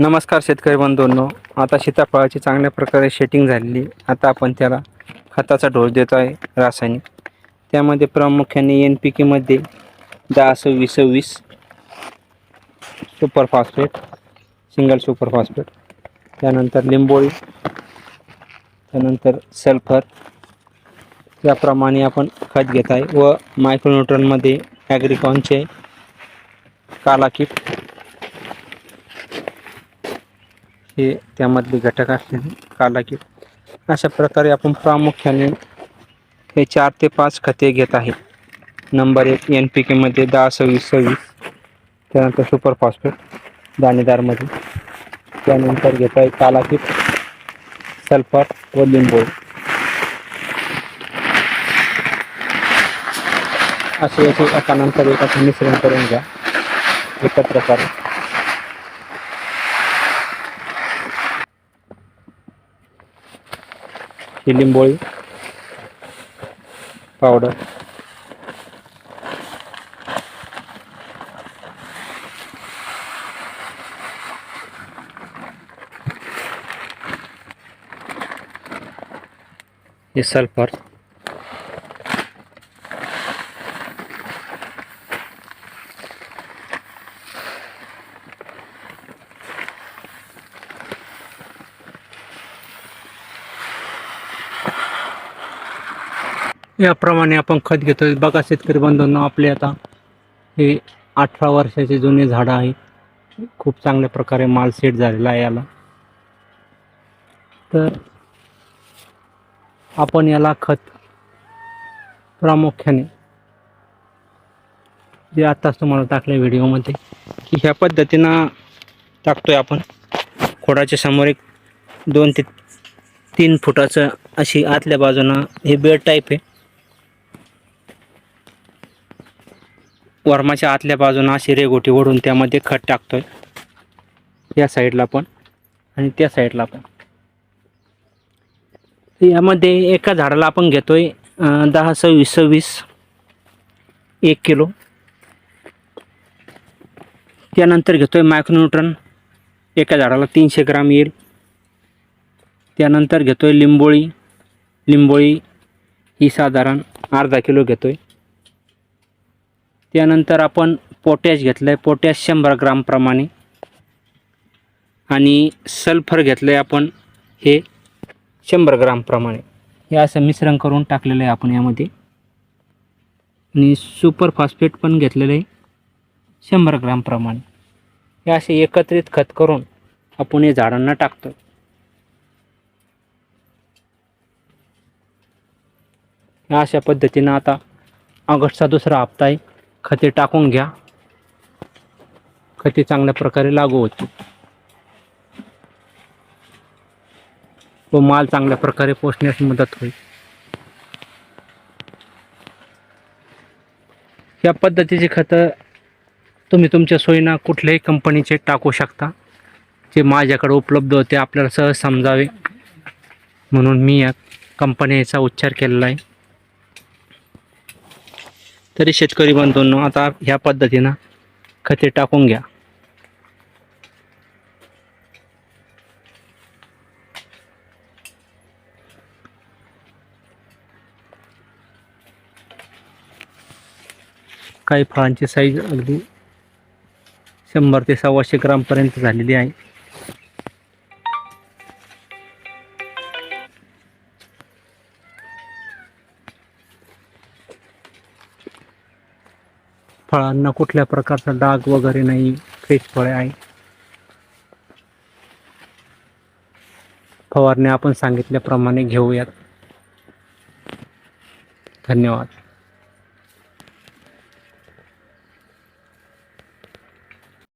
नमस्कार शेतकरी बंधूंनो. आता सीताफळाची चांगल्या प्रकारे शेटिंग झालेली. आता आपण त्याला खताचा डोस देतो आहे रासायनिक. त्यामध्ये प्रामुख्याने NPK मध्ये 10-26-26 super phosphate, single super phosphate, त्यानंतर लिंबोळी, त्यानंतर सल्फर याप्रमाणे आपण खत घेत आहे व मायक्रोन्यूट्रनमध्ये ॲग्रिकॉनचे काला किट हे त्यामधले घटक असलेले काला किट. अशा प्रकारे आपण प्रामुख्याने हे 4 ते 5 खते घेत आहे. नंबर 1 NPK मध्ये 10-26-26, त्यानंतर सुपर फॉस्फेट दाणेदारमध्ये, त्यानंतर घेत आहे काला किट, सल्फर व लिंबोळी. असे याचे एकानंतर एक आपण मिश्रण करून घ्या एकत्र करा. ही लिंबोळी पावडर, हे सल्फर, याप्रमाणे आपण खत घेतोय. बघा शेतकरी बंधूंनो, आपले आता हे 18 वर्षाचे जुने झाडं आहे. खूप चांगल्या प्रकारे माल सेट झालेला आहे याला. तर आपण याला खत प्रामुख्याने जे आताच तुम्हाला टाकलं व्हिडिओमध्ये की ह्या पद्धतीनं टाकतोय आपण. खोडाच्या समोर एक 2 ते 3 फुटाचं अशी आतल्या बाजूनं हे बेड टाईप आहे. वर्माच्या आतल्या बाजूनं अशी रेघोटी ओढून त्यामध्ये खत टाकतोय. या साईडला पण आणि त्या साईडला पण. यामध्ये एका झाडाला आपण घेतोय 10-26-26 1 किलो. त्यानंतर घेतोय मायक्रोन्यूट्रन, एका झाडाला 300 ग्राम येईल. त्यानंतर घेतोय लिंबोळी ही साधारण अर्धा किलो घेतोय. त्यानंतर आपण पोटॅश घेतलं आहे, पोटॅश 100 ग्राम प्रमाणे, आणि सल्फर घेतलं आहे आपण हे 100 ग्राम प्रमाणे. हे असं मिश्रण करून टाकलेलं आहे आपण यामध्ये. आणि सुपर फॉस्फेट पण घेतलेलं आहे 100 ग्राम प्रमाणे. हे असे एकत्रित खत करून आपण हे झाडांना टाकतो. अशा पद्धतीनं आता ऑगस्टचा 2रा हप्ता आहे. खते टाकून घ्या, खते चांगल्या प्रकारे लागू होतील व माल चांगल्या प्रकारे पोचण्यास मदत होईल. या पद्धतीचे खतं तुम्ही तुमच्या सोयीनं कुठल्याही कंपनीचे टाकू शकता. जे माझ्याकडे उपलब्ध होते आपल्याला सहज समजावे म्हणून मी या कंपनीचा उच्चार केलेला आहे. तरी शेतकरी बंधूंनो, आता ह्या पद्धतीनं खते टाकून घ्या. काही फळांची साईज अगदी 100 ते 125 ग्राम पर्यंत झालेली आहे. फळांना कुठल्या प्रकारचा डाग वगैरे नाही, फ्रेश फळे आहे. फवारणी आपण सांगितल्याप्रमाणे घेऊयात. धन्यवाद.